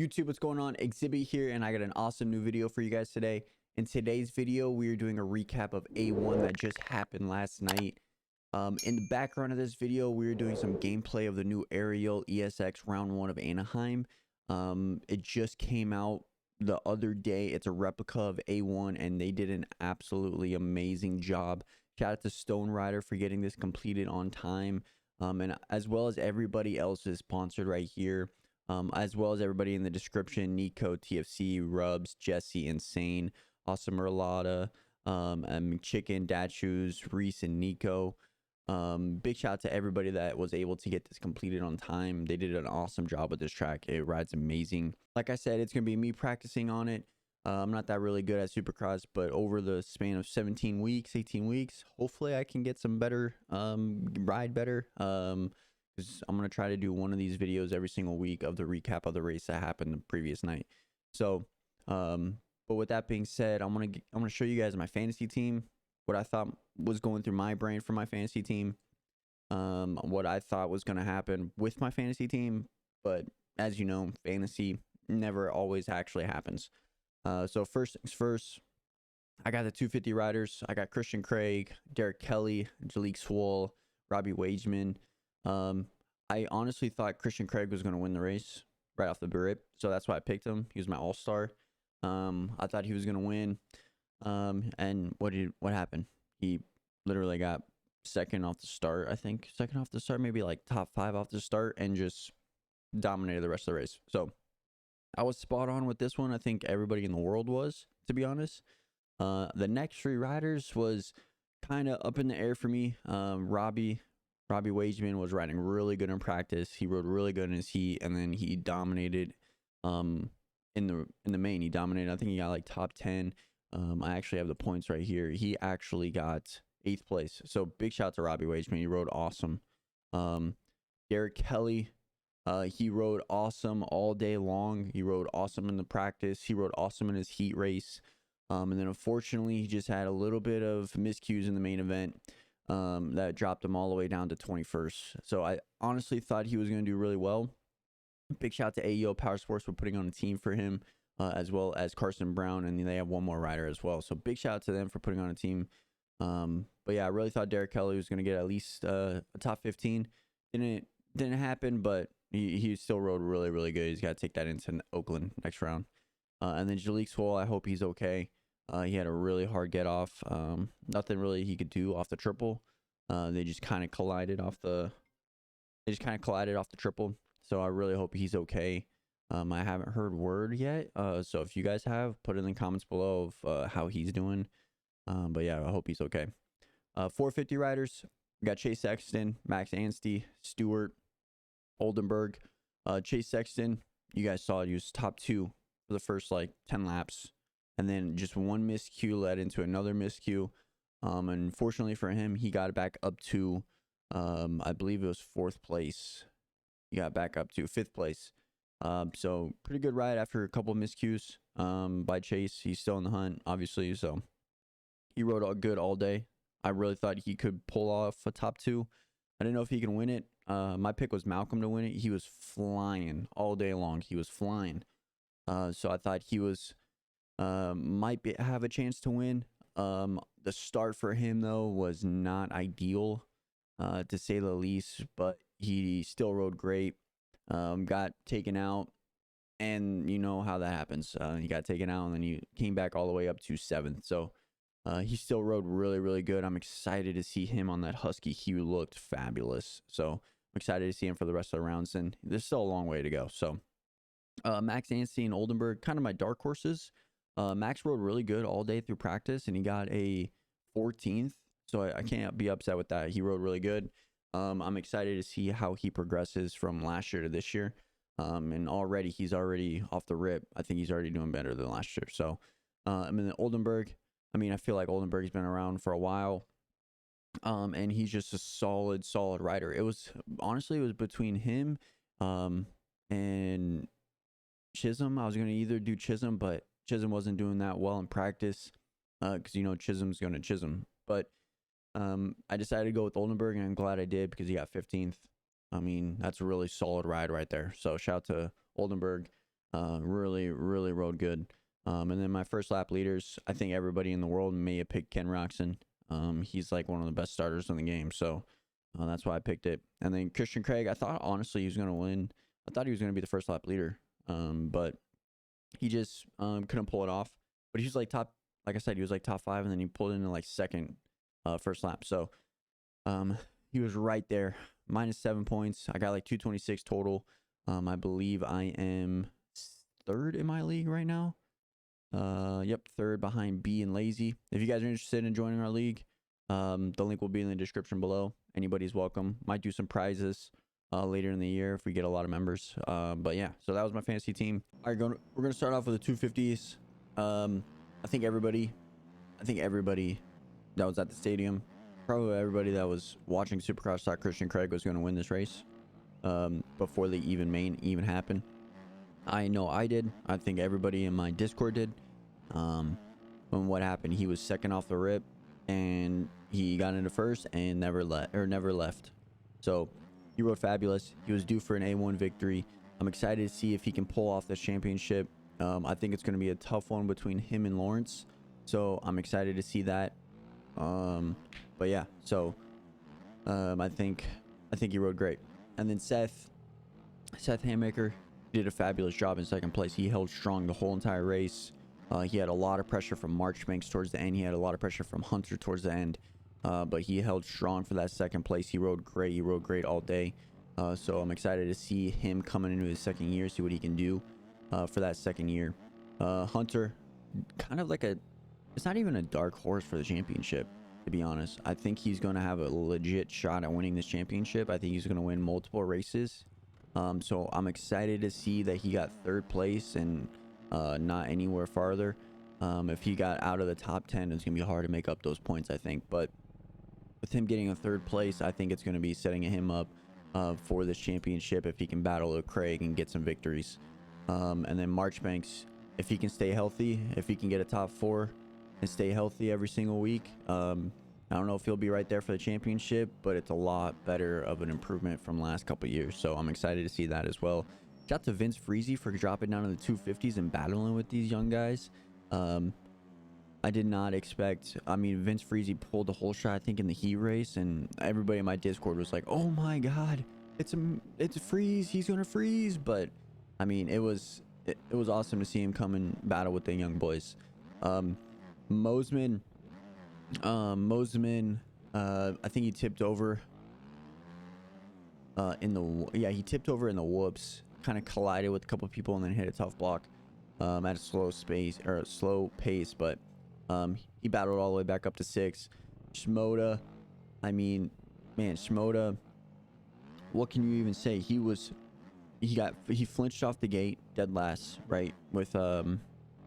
YouTube, what's going on? Exhibit here, and I got an awesome new video for you guys today. In today's video, we are doing a recap of A1 that just happened last night. In the background of this video, we're doing some gameplay of the new Aerial ESX Round 1 of Anaheim. It just came out the other day. It's a replica of A1, and they did an absolutely amazing job. Shout out to Stone Rider for getting this completed on time, and as well as everybody else is sponsored right here. As well as everybody in the description: Nico, TFC, Rubs, Jesse, Insane, Awesome Merlada, McChicken, Dad Shoes, Reese, and Nico. Big shout out to everybody that was able to get this completed on time. They did an awesome job with this track. It rides amazing. Like I said, it's going to be me practicing on it. I'm not that really good at Supercross, but over the span of 17 weeks, 18 weeks, hopefully I can get some better, ride better. I'm going to try to do one of these videos every single week of the recap of the race that happened the previous night. So, but with that being said, I'm going to show you guys my fantasy team, what I thought was going through my brain for my fantasy team, what I thought was going to happen with my fantasy team. But as you know, fantasy never always actually happens. So first things first, I got the 250 riders. I got Christian Craig, Derek Kelly, Jalik Swole, Robbie Wageman. I honestly thought Christian Craig was going to win the race right off the rip, so that's why I picked him. He was my all-star. I thought he was going to win. And what happened? He literally got second off the start, I think. Second off the start, maybe like top 5 off the start, and just dominated the rest of the race. So I was spot on with this one. I think everybody in the world was, to be honest. The next 3 riders was kind of up in the air for me. Robbie Wageman was riding really good in practice. He rode really good in his heat, and then he dominated in the main. He dominated. I think he got like top 10. I actually have the points right here. He actually got 8th place. So big shout out to Robbie Wageman. He rode awesome. Derek Kelly, he rode awesome all day long. He rode awesome in the practice. He rode awesome in his heat race. And then unfortunately, he just had a little bit of miscues in the main event. That dropped him all the way down to 21st. So I honestly thought he was going to do really well. Big shout out to AEO Power Sports for putting on a team for him, as well as Carson Brown, and they have one more rider as well. So big shout out to them for putting on a team. But yeah, I really thought Derek Kelly was going to get at least a top 15. Didn't happen, but he still rode really, really good. He's got to take that into Oakland next round. And then Jalik Swole, I hope he's okay. He had a really hard get off. Nothing really he could do off the triple. They just kind of collided off the triple. So I really hope he's okay. I haven't heard word yet. So if you guys have, put it in the comments below of how he's doing. But yeah, I hope he's okay. 450 riders. We got Chase Sexton, Max Anstey, Stewart, Oldenburg. Chase Sexton, you guys saw he was top 2 for the first like 10 laps. And then just one miscue led into another miscue. Unfortunately for him, he got back up to, I believe it was 4th place. He got back up to 5th place. So pretty good ride after a couple of miscues by Chase. He's still in the hunt, obviously. So he rode all good all day. I really thought he could pull off a top 2. I didn't know if he can win it. My pick was Malcolm to win it. He was flying all day long. He was flying. So I thought he was... have a chance to win. The start for him though was not ideal, to say the least, but he still rode great. Got taken out, and you know how that happens. He got taken out, and then he came back all the way up to 7th. So he still rode really, really good. I'm excited to see him on that Husky. He looked fabulous. So I'm excited to see him for the rest of the rounds, and there's still a long way to go. So Max Anstey and Oldenburg, kind of my dark horses. Max rode really good all day through practice, and he got a 14th. So I can't be upset with that. He rode really good. I'm excited to see how he progresses from last year to this year. And he's already off the rip. I think he's already doing better than last year. So, I mean, Oldenburg, I feel like Oldenburg's been around for a while. And he's just a solid rider. It was between him, and Chisholm. I was going to either do Chisholm, but Chisholm wasn't doing that well in practice, because Chisholm's going to Chisholm. But I decided to go with Oldenburg, and I'm glad I did, because he got 15th. That's a really solid ride right there. So shout out to Oldenburg. Really rode good. And then my first lap leaders, I think everybody in the world may have picked Ken Roxon. He's like one of the best starters in the game, so that's why I picked it. And then Christian Craig, I thought honestly he was gonna win. I thought he was gonna be the first lap leader, but he just couldn't pull it off. But he was like top, like I said, he was like top 5, and then he pulled into like second first lap. So he was right there, -7 points. I got like 226 total. I believe I am third in my league right now. Yep, third behind B and Lazy. If you guys are interested in joining our league, the link will be in the description below. Anybody's welcome. Might do some prizes later in the year if we get a lot of members. But yeah, so that was my fantasy team. All right, we're gonna start off with the 250s. I think everybody that was at the stadium, probably everybody that was watching Supercross thought Christian Craig was going to win this race before the main even happened. I know I did. I think everybody in my Discord did. When what happened, he was second off the rip, and he got into first and never left. So he rode fabulous. He was due for an A1 victory. I'm excited to see if he can pull off this championship. I think it's going to be a tough one between him and Lawrence, so I'm excited to see that. But yeah, so I think he rode great. And then Seth Haymaker did a fabulous job in second place. He held strong the whole entire race. He had a lot of pressure from Marchbanks towards the end. He had a lot of pressure from Hunter towards the end, but he held strong for that second place. He rode great all day. So I'm excited to see him coming into his second year, see what he can do for that second year. Hunter, kind of like it's not even a dark horse for the championship, to be honest. I think he's going to have a legit shot at winning this championship. I think he's going to win multiple races. So I'm excited to see that he got third place and not anywhere farther. If he got out of the top 10, it's going to be hard to make up those points, I think. But with him getting a third place, I think it's going to be setting him up for this championship if he can battle with Craig and get some victories. And then Marchbanks, if he can stay healthy, if he can get a top 4 and stay healthy every single week, I don't know if he'll be right there for the championship, but it's a lot better of an improvement from last couple years. So I'm excited to see that as well. Shout out to Vince Freezy for dropping down to the 250s and battling with these young guys. I did not expect. I mean, Vince Freezy pulled the whole shot, I think, in the heat race, and everybody in my Discord was like, "Oh my God, it's a freeze. He's gonna freeze." But I mean, it was awesome to see him come and battle with the young boys. Mosman, I think he tipped over he tipped over in the whoops, kind of collided with a couple of people and then hit a tough block at a slow pace, but he battled all the way back up to 6. Shimoda, I mean, man, Shimoda, what can you even say? He flinched off the gate dead last, right, with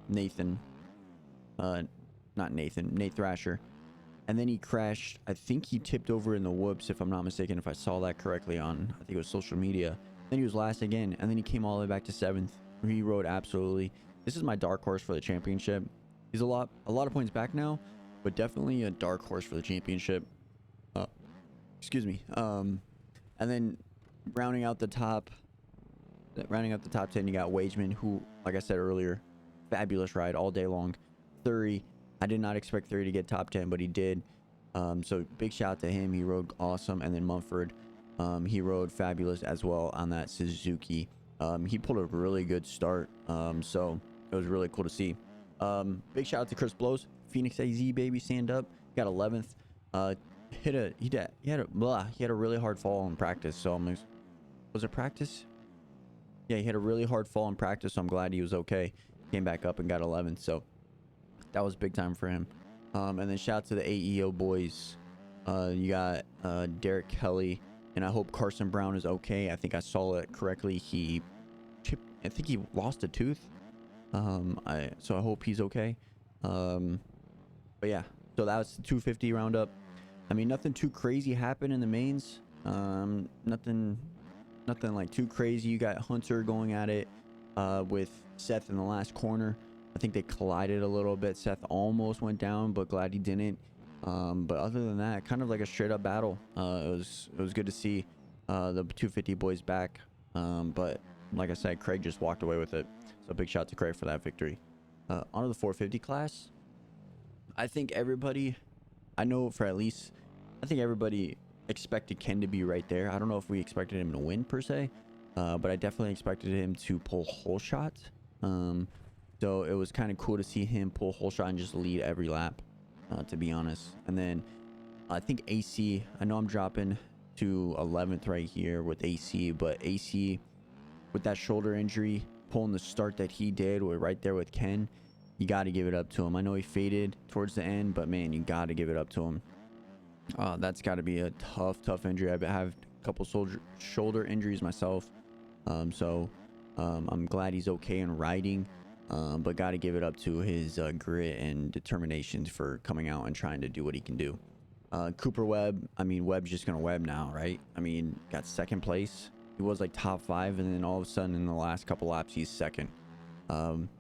Nate Thrasher, and then he crashed. I think he tipped over in the whoops, if I'm not mistaken, if I saw that correctly on, I think it was social media. Then he was last again, and then he came all the way back to 7th. He rode absolutely. This is my dark horse for the championship. He's a lot of points back now, but definitely a dark horse for the championship. Excuse me. And then rounding out the top 10, you got Wageman, who, like I said earlier, fabulous ride all day long. Thury, I did not expect Thury to get top 10, but he did. So big shout out to him. He rode awesome. And then Mumford, he rode fabulous as well on that Suzuki. He pulled a really good start. So it was really cool to see. Big shout out to Chris Blows, Phoenix AZ baby, stand up, got 11th. He had a really hard fall in practice. So was it practice? Yeah, he had a really hard fall in practice, so I'm glad he was okay. Came back up and got 11th, so that was big time for him. And then shout out to the AEO boys. You got Derek Kelly, and I hope Carson Brown is okay. I think I saw it correctly. I think he lost a tooth. So I hope he's okay. But yeah, so that was the 250 roundup. I mean, nothing too crazy happened in the mains. Nothing like too crazy. You got Hunter going at it with Seth in the last corner. I think they collided a little bit. Seth almost went down, but glad he didn't. But other than that, kind of like a straight up battle. It was good to see the 250 boys back. But like I said, Craig just walked away with it. So big shout to Craig for that victory. Onto the 450 class. I think everybody, I know for at least, I think everybody expected Ken to be right there. I don't know if we expected him to win per se, but I definitely expected him to pull hole shot. So it was kind of cool to see him pull hole shot and just lead every lap, to be honest. And then I think AC, I know I'm dropping to 11th right here with AC, but AC with that shoulder injury, pulling the start that he did right there with Ken, you got to give it up to him. I know he faded towards the end, but man, you got to give it up to him. That's got to be a tough injury. I have a couple shoulder injuries myself, so I'm glad he's okay in riding, but got to give it up to his grit and determination for coming out and trying to do what he can do. Cooper Webb, I mean, Webb's just gonna Webb now, right? I mean, got second place. He was like top 5, and then all of a sudden in the last couple laps he's second.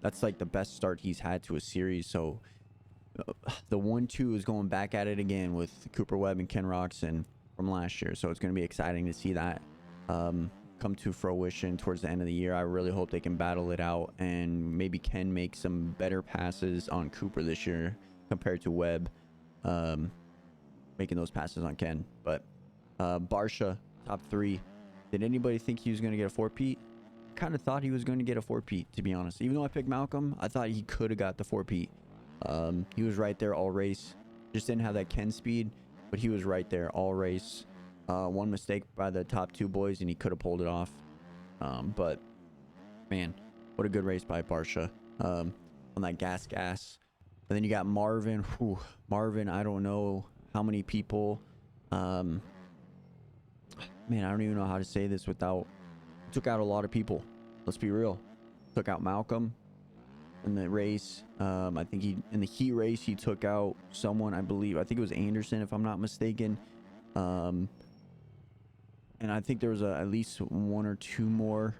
That's like the best start he's had to a series. So the 1-2 is going back at it again with Cooper Webb and Ken Roxon from last year. So it's going to be exciting to see that come to fruition towards the end of the year. I really hope they can battle it out, and maybe Ken make some better passes on Cooper this year compared to Webb making those passes on Ken. But Barsha, top 3. Did anybody think he was going to get a 4-peat? Kind of thought he was going to get a 4-peat, to be honest. Even though I picked Malcolm, I thought he could have got the 4-peat. He was right there all race. Just didn't have that Ken speed, but he was right there all race. One mistake by the top 2 boys, and he could have pulled it off. But man, what a good race by Barsha on that gas. And then you got Marvin. Whew, Marvin, I don't know how many people. Man, I don't even know how to say this without. Took out a lot of people. Let's be real. Took out Malcolm in the race. I think in the heat race he took out someone. I believe. I think it was Anderson, if I'm not mistaken. And I think there was at least 1 or 2 more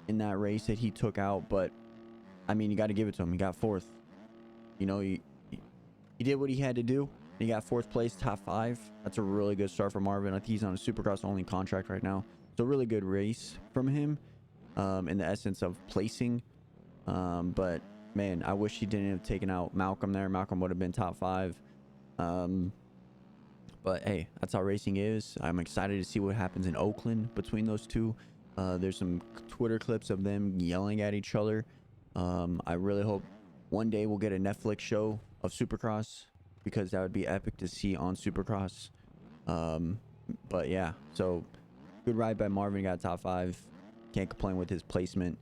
in that race that he took out. But I mean, you got to give it to him. He got 4th. You know, he did what he had to do. He got 4th place, top 5. That's a really good start for Marvin. I think he's on a Supercross only contract right now. It's a really good race from him in the essence of placing. But man, I wish he didn't have taken out Malcolm there. Malcolm would have been top 5. But hey, that's how racing is. I'm excited to see what happens in Oakland between those two. There's some Twitter clips of them yelling at each other. I really hope one day we'll get a Netflix show of Supercross, because that would be epic to see on Supercross. But yeah, so good ride by Marvin. Got top 5. Can't complain with his placement.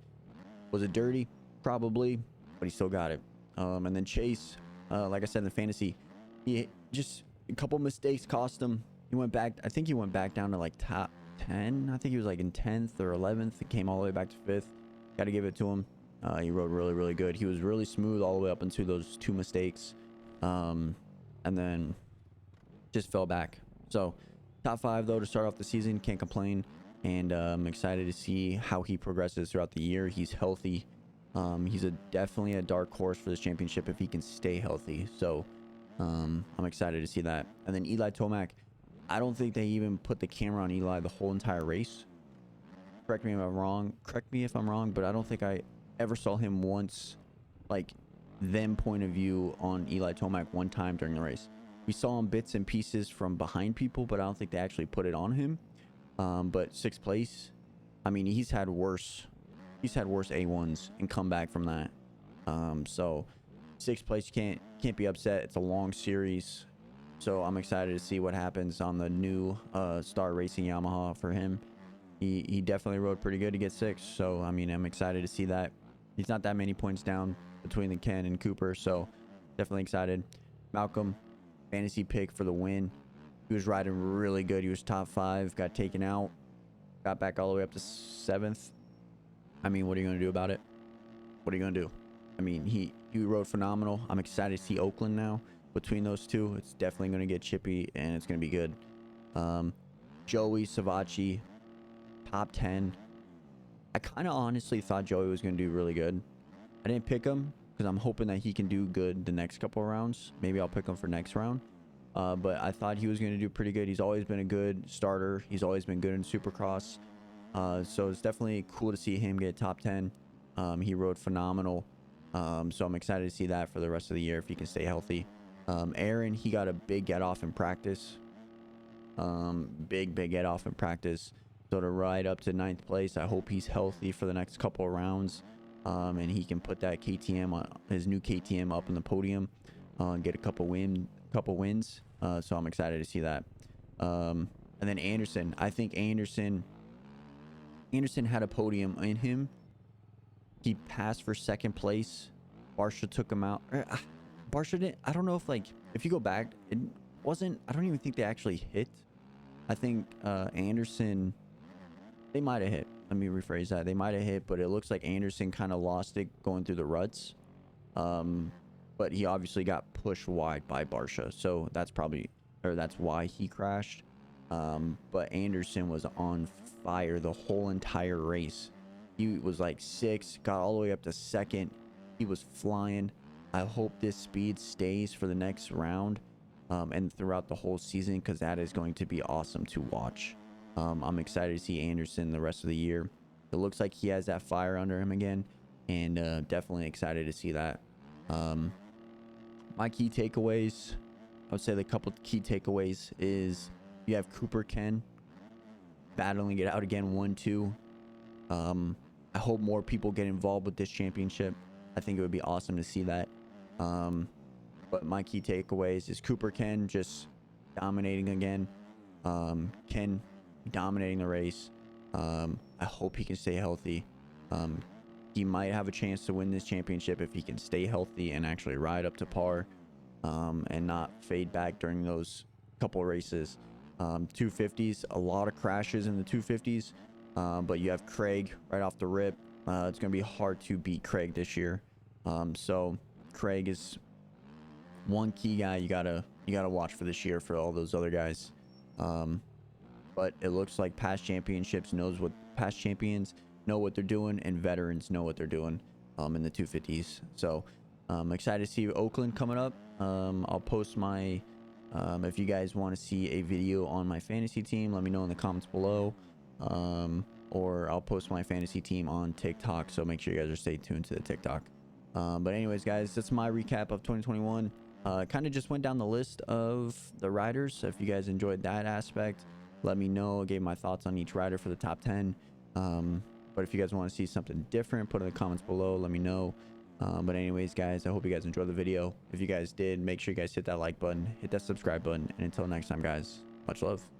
Was it dirty? Probably, but he still got it. And then Chase, like I said in the fantasy, he just a couple mistakes cost him. He went back. I think he went back down to like top 10. I think he was like in 10th or 11th. He came all the way back to 5th. Got to give it to him. He rode really good. He was really smooth all the way up into those 2 mistakes. And then just fell back. So top 5 though to start off the season. Can't complain. And I'm excited to see how he progresses throughout the year. He's healthy. He's definitely a dark horse for this championship if he can stay healthy. So I'm excited to see that. And then Eli Tomac, I don't think they even put the camera on Eli the whole entire race. Correct me if I'm wrong, but I don't think I ever saw him once, like them point of view on Eli Tomac one time during the race. We saw him bits and pieces from behind people, but I don't think they actually put it on him. But 6th place, I mean, he's had worse A1s and come back from that. So 6th place, can't be upset. It's a long series, so I'm excited to see what happens on the new Star Racing Yamaha for him. He definitely rode pretty good to get 6th, so I mean, I'm excited to see that. He's not that many points down between the Ken and Cooper, so definitely excited. Malcolm, fantasy pick for the win. He was riding really good. He was top 5, got taken out, got back all the way up to 7th. I mean, what are you going to do about it? What are you going to do? I mean, he rode phenomenal. I'm excited to see Oakland now. Between those two, it's definitely going to get chippy, and it's going to be good. Joey, Savaci, top 10. I kind of honestly thought Joey was going to do really good. I didn't pick him because I'm hoping that he can do good the next couple of rounds. Maybe I'll pick him for next round. But I thought he was going to do pretty good. He's always been a good starter. He's always been good in Supercross. So it's definitely cool to see him get top 10. He rode phenomenal. So I'm excited to see that for the rest of the year if he can stay healthy. Aaron, he got a big get off in practice. Big get off in practice. So to ride up to 9th place, I hope he's healthy for the next couple of rounds. And he can put that KTM on his new KTM up in the podium, and get a couple wins. So I'm excited to see that. And then Anderson, I think Anderson had a podium in him. He passed for 2nd place. Barsha took him out. Barsha didn't. I don't know if you go back, it wasn't. I don't even think they actually hit. I think Anderson, they might have hit. Let me rephrase that. They might have hit, but it looks like Anderson kind of lost it going through the ruts. But he obviously got pushed wide by Barsha, so that's why he crashed. But Anderson was on fire the whole entire race. He was like 6, got all the way up to 2nd. He was flying. I hope this speed stays for the next round, and throughout the whole season, because that is going to be awesome to watch. I'm excited to see Anderson the rest of the year. It looks like he has that fire under him again, and definitely excited to see that. My key takeaways, I would say the couple key takeaways is you have Cooper Ken battling it out again, 1-2. I hope more people get involved with this championship. I think it would be awesome to see that. But my key takeaways is Cooper Ken just dominating again. Ken dominating the race. I hope he can stay healthy. He might have a chance to win this championship if he can stay healthy and actually ride up to par, and not fade back during those couple races. 250s, a lot of crashes in the 250s, but you have Craig right off the rip. It's going to be hard to beat Craig this year. So Craig is one key guy you gotta watch for this year for all those other guys. But it looks like past champions know what they're doing, and veterans know what they're doing in the 250s. So I'm excited to see Oakland coming up. I'll post my if you guys want to see a video on my fantasy team, let me know in the comments below. Or I'll post my fantasy team on TikTok, so make sure you guys are stay tuned to the TikTok. But anyways, guys, that's my recap of 2021. Kind of just went down the list of the riders. So if you guys enjoyed that aspect, let me know. I gave my thoughts on each rider for the top 10. But if you guys want to see something different, put in the comments below, let me know. But anyways, guys, I hope you guys enjoyed the video. If you guys did, make sure you guys hit that like button, hit that subscribe button, and until next time, guys, much love.